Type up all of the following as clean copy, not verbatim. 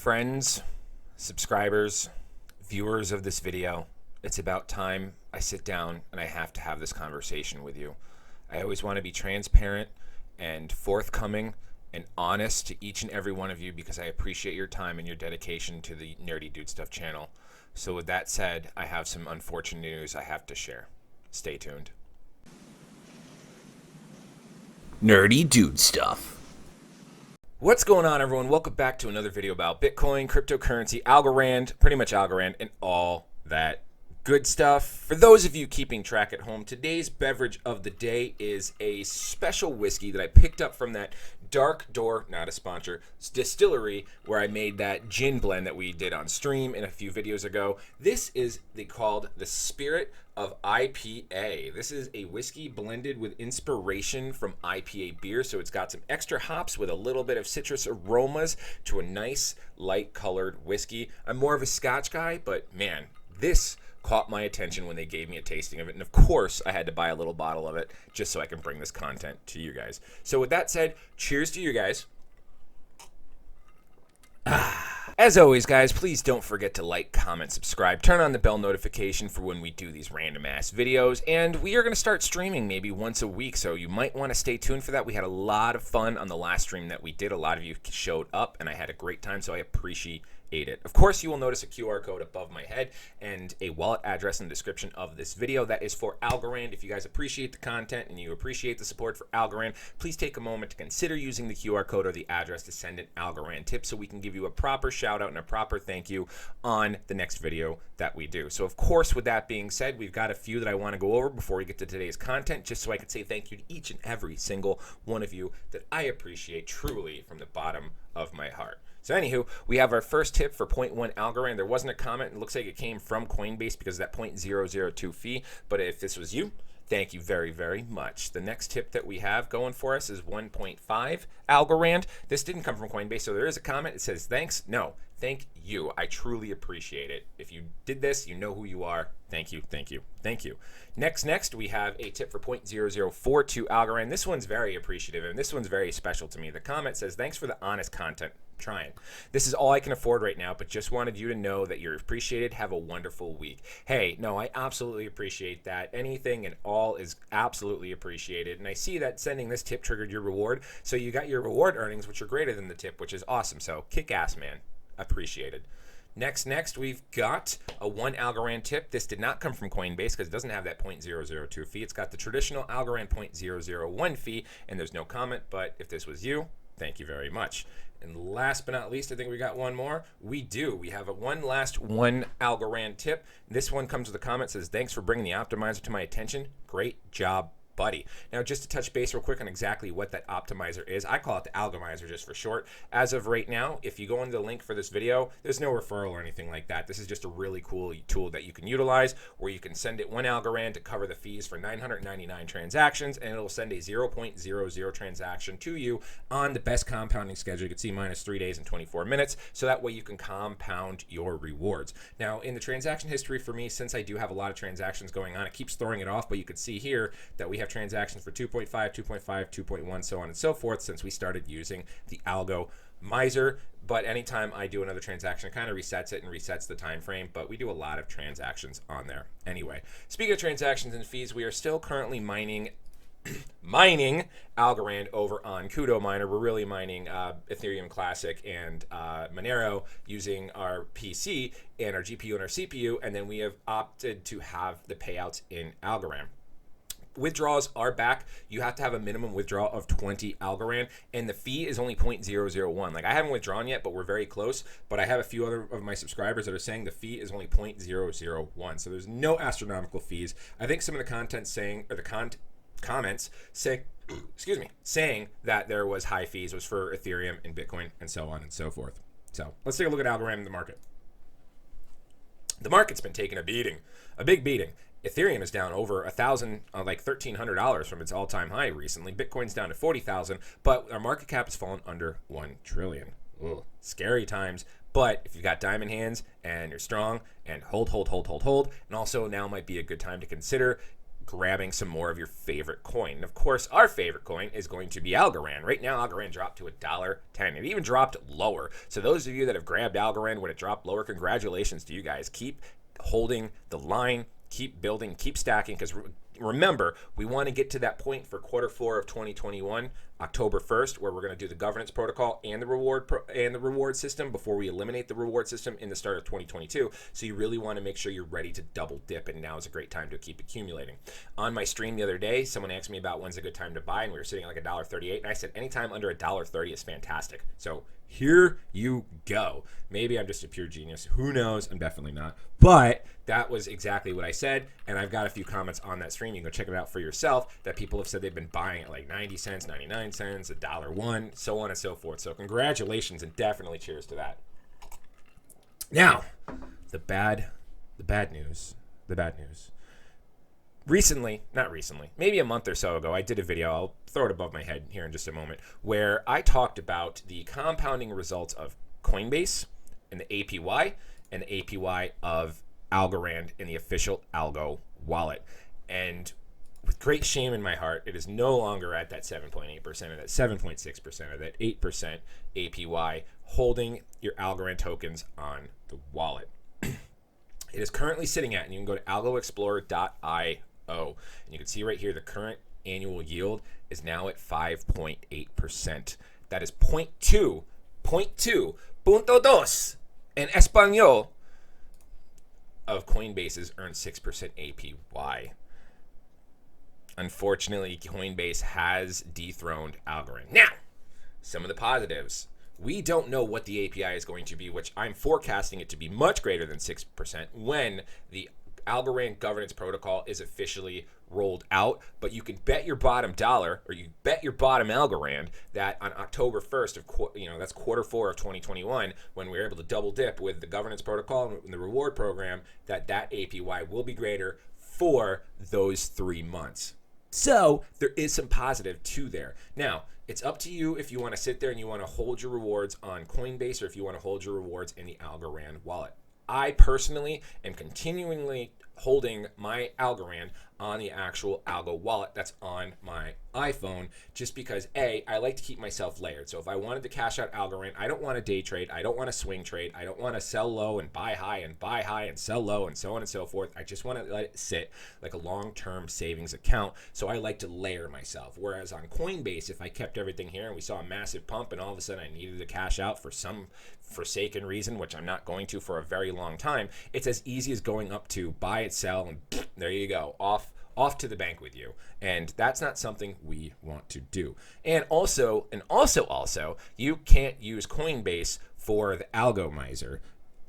Friends, subscribers, viewers of this video, it's about time I sit down and I have to have this conversation with you. I always want to be transparent and forthcoming and honest to each and every one of you because I appreciate your time and your dedication to the Nerdy Dude Stuff channel. So with that said, I have some unfortunate news I have to share. Stay tuned. Nerdy Dude Stuff. What's going on, everyone? Welcome back to another video about Bitcoin, cryptocurrency, Algorand, pretty much Algorand, and all that good stuff. For those of you keeping track at home, today's beverage of the day is a special whiskey that I picked up from that Dark Door, not a sponsor, distillery where I made that gin blend that we did on stream in a few videos ago. This is called the Spirit of IPA. This is a whiskey blended with inspiration from IPA beer, so it's got some extra hops with a little bit of citrus aromas to a nice light colored whiskey. I'm more of a Scotch guy, but man, this caught my attention when they gave me a tasting of it, and of course I had to buy a little bottle of it just so I can bring this content to you guys. So with that said, cheers to you guys. As always, guys, please don't forget to like, comment, subscribe, turn on the bell notification for when we do these random ass videos, and we are going to start streaming maybe once a week, so you might want to stay tuned for that. We had a lot of fun on the last stream that we did. A lot of you showed up and I had a great time, so I appreciate it. Of course, you will notice a QR code above my head and a wallet address in the description of this video. That is for Algorand. If you guys appreciate the content and you appreciate the support for Algorand, please take a moment to consider using the QR code or the address to send an Algorand tip so we can give you a proper shout out and a proper thank you on the next video that we do. So of course, with that being said, we've got a few that I want to go over before we get to today's content, just so I can say thank you to each and every single one of you that I appreciate truly from the bottom of my heart. So anywho, we have our first tip for 0.1 Algorand. There wasn't a comment. It looks like it came from Coinbase because of that 0.002 fee. But if this was you, thank you very, very much. The next tip that we have going for us is 1.5 Algorand. This didn't come from Coinbase, so there is a comment. It says, thanks. No, thank you. I truly appreciate it. If you did this, you know who you are. Thank you, thank you, thank you. Next, we have a tip for 0.0042 Algorand. This one's very appreciative, and this one's very special to me. The comment says, thanks for the honest content. Trying. This is all I can afford right now, but just wanted you to know that you're appreciated. Have a wonderful week. Hey, no, I absolutely appreciate that. Anything and all is absolutely appreciated. And I see that sending this tip triggered your reward. So you got your reward earnings, which are greater than the tip, which is awesome. So kick ass, man. Appreciated. Next, we've got a 1 Algorand tip. This did not come from Coinbase because it doesn't have that 0.002 fee. It's got the traditional Algorand 0.001 fee, and there's no comment. But if this was you, thank you very much. And last but not least, I think we got one more. We do. We have a last 1 Algorand tip. This one comes with a comment that says, thanks for bringing the optimizer to my attention. Great job, buddy. Now, just to touch base real quick on exactly what that optimizer is, I call it the Algomizer just for short. As of right now, if you go into the link for this video, there's no referral or anything like that. This is just a really cool tool that you can utilize where you can send it 1 Algorand to cover the fees for 999 transactions, and it'll send a 0.00 transaction to you on the best compounding schedule. You can see minus 3 days and 24 minutes, so that way you can compound your rewards. Now, in the transaction history for me, since I do have a lot of transactions going on, it keeps throwing it off, but you can see here that we have transactions for 2.5, 2.5, 2.1, so on and so forth since we started using the Algo Miser. But anytime I do another transaction, it kind of resets it and resets the time frame, but we do a lot of transactions on there. Anyway, speaking of transactions and fees, we are still currently mining Algorand over on CudoMiner. We're really mining Ethereum Classic and Monero using our PC and our GPU and our CPU, and then we have opted to have the payouts in Algorand. Withdrawals are back. You have to have a minimum withdrawal of 20 Algorand, and the fee is only 0.001. Like, I haven't withdrawn yet, but we're very close. But I have a few other of my subscribers that are saying the fee is only 0.001. So there's no astronomical fees. I think some of the content saying, or the comments say, saying that there was high fees was for Ethereum and Bitcoin and so on and so forth. So let's take a look at Algorand in the market. The market's been taking a beating, a big beating. Ethereum is down over $1,000, like $1,300 from its all-time high recently. Bitcoin's down to 40,000, but our market cap has fallen under 1 trillion. Ugh, scary times. But if you've got diamond hands and you're strong and hold, and also now might be a good time to consider grabbing some more of your favorite coin. And of course, our favorite coin is going to be Algorand. Right now, Algorand dropped to $1.10. It even dropped lower. So those of you that have grabbed Algorand when it dropped lower, congratulations to you guys. Keep holding the line, keep building, keep stacking, because remember, we want to get to that point for Q4 of 2021, October 1st, where we're going to do the governance protocol and the reward system before we eliminate the reward system in the start of 2022. So you really want to make sure you're ready to double dip, and now is a great time to keep accumulating. On my stream the other day, someone asked me about when's a good time to buy, and we were sitting at like $1.38, and I said anytime under $1.30 is fantastic. So here you go. Maybe I'm just a pure genius. Who knows? I'm definitely not. But that was exactly what I said, and I've got a few comments on that stream. You can go check it out for yourself, that people have said they've been buying at like 90 cents, 99 cents, $1.01, so on and so forth. So congratulations, and definitely cheers to that. Now, the bad news. Not recently, maybe a month or so ago, I did a video, I'll throw it above my head here in just a moment, where I talked about the compounding results of Coinbase and the APY, and the APY of Algorand in the official Algo Wallet. And with great shame in my heart, it is no longer at that 7.8% or that 7.6% or that 8% APY holding your Algorand tokens on the wallet. It is currently sitting at, and you can go to algoexplorer.io, and you can see right here the current annual yield is now at 5.8%. That is 0.2 punto dos in Espanol of Coinbase's earned 6% APY. Unfortunately, Coinbase has dethroned Algorand. Now, some of the positives. We don't know what the API is going to be, which I'm forecasting it to be much greater than 6% when the Algorand governance protocol is officially rolled out. But you can bet your bottom dollar, or you bet your bottom Algorand, that on October 1st of that's Q4 of 2021, when we're able to double dip with the governance protocol and the reward program, that APY will be greater for those 3 months. So there is some positive to there. Now, it's up to you if you want to sit there and you want to hold your rewards on Coinbase, or if you want to hold your rewards in the Algorand wallet. I personally am continually holding my Algorand on the actual Algo wallet that's on my iPhone, just because I like to keep myself layered. So if I wanted to cash out Algorand, I don't want to day trade, I don't want to swing trade, I don't want to sell low and buy high and sell low and so on and so forth. I just want to let it sit like a long-term savings account. So I like to layer myself. Whereas on Coinbase, if I kept everything here and we saw a massive pump and all of a sudden I needed to cash out for some forsaken reason, which I'm not going to for a very long time, it's as easy as going up to buy it, sell, and there you go, off to the bank with you. And that's not something we want to do. And also, you can't use Coinbase for the Algo Miser.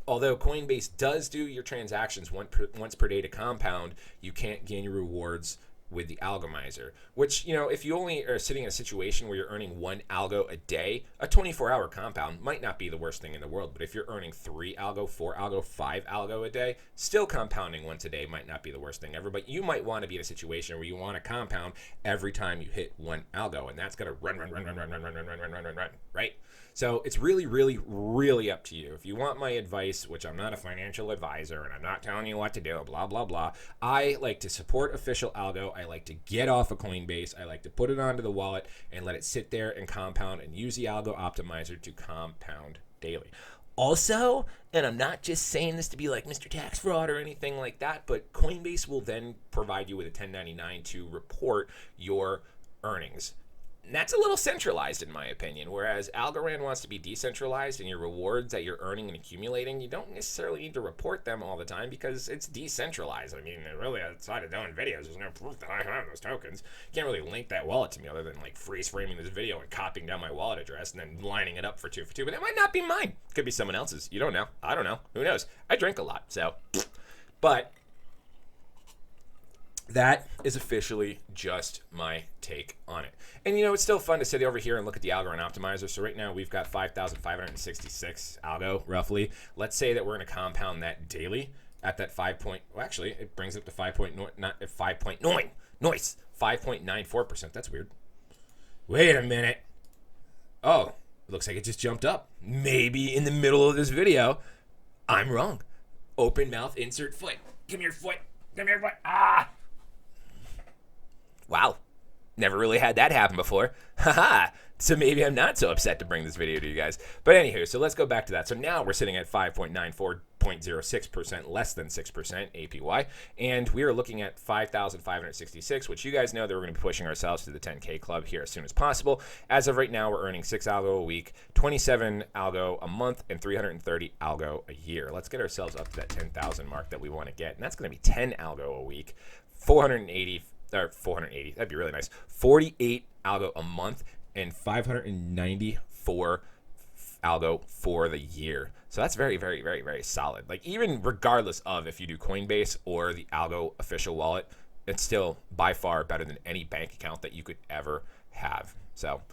Although Coinbase does do your transactions once per day to compound, you can't gain your rewards with the Algo Miser, which, if you only are sitting in a situation where you're earning 1 algo a day, a 24-hour compound might not be the worst thing in the world. But if you're earning 3 algo, 4 algo, 5 algo a day, still compounding once a day might not be the worst thing ever. But you might want to be in a situation where you want to compound every time you hit 1 algo, and that's going to run, right? So it's really, really, really up to you. If you want my advice, which I'm not a financial advisor and I'm not telling you what to do, blah, blah, blah. I like to support official Algo. I like to get off of Coinbase. I like to put it onto the wallet and let it sit there and compound, and use the Algo Optimizer to compound daily. Also, and I'm not just saying this to be like Mr. Tax Fraud or anything like that, but Coinbase will then provide you with a 1099 to report your earnings. And that's a little centralized in my opinion, whereas Algorand wants to be decentralized, and your rewards that you're earning and accumulating, you don't necessarily need to report them all the time because it's decentralized. I mean, really, outside of doing videos, there's no proof that I have those tokens. You can't really link that wallet to me other than like freeze framing this video and copying down my wallet address and then lining it up for 2 for 2. But that might not be mine. Could be someone else's. You don't know. I don't know. Who knows? I drink a lot, so. But that is officially just my take on it. And it's still fun to sit over here and look at the Algorand Optimizer. So right now we've got 5,566 algo, roughly. Let's say that we're going to compound that daily at that actually, it brings up to 5.9, noise, 5.94%. That's weird. Wait a minute. Oh, it looks like it just jumped up. Maybe in the middle of this video, I'm wrong. Open mouth, insert foot. Give me your foot. Ah! Wow. Never really had that happen before. Haha. So maybe I'm not so upset to bring this video to you guys. But anywho, so let's go back to that. So now we're sitting at 5.94.06%, less than 6% APY. And we are looking at 5,566, which you guys know that we're going to be pushing ourselves to the 10K club here as soon as possible. As of right now, we're earning 6 algo a week, 27 algo a month, and 330 algo a year. Let's get ourselves up to that 10,000 mark that we want to get. And that's going to be 10 algo a week, 480, that'd be really nice, 48 algo a month, and 594 algo for the year. So that's very, very, very, very solid. Like, even regardless of if you do Coinbase or the Algo official wallet, it's still by far better than any bank account that you could ever have. So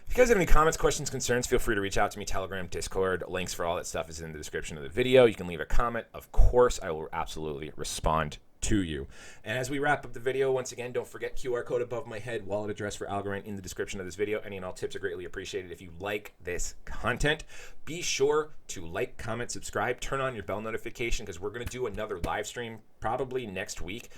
if you guys have any comments, questions, concerns, feel free to reach out to me. Telegram, Discord, links for all that stuff is in the description of the video. You can leave a comment. Of course, I will absolutely respond to you. And as we wrap up the video, once again, don't forget QR code above my head, wallet address for Algorand in the description of this video. Any and all tips are greatly appreciated. If you like this content, be sure to like, comment, subscribe, turn on your bell notification, because we're going to do another live stream probably next week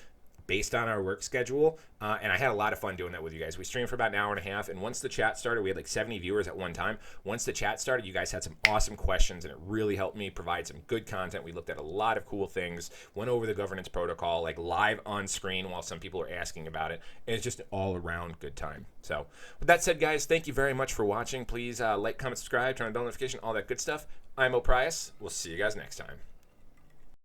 based on our work schedule. And I had a lot of fun doing that with you guys. We streamed for about an hour and a half, and once the chat started, we had like 70 viewers at one time. Once the chat started, you guys had some awesome questions, and it really helped me provide some good content. We looked at a lot of cool things, went over the governance protocol, like live on screen while some people are asking about it, and it's just an all-around good time. So with that said, guys, thank you very much for watching. Please like, comment, subscribe, turn on the bell notification, all that good stuff. I'm Oprias. We'll see you guys next time.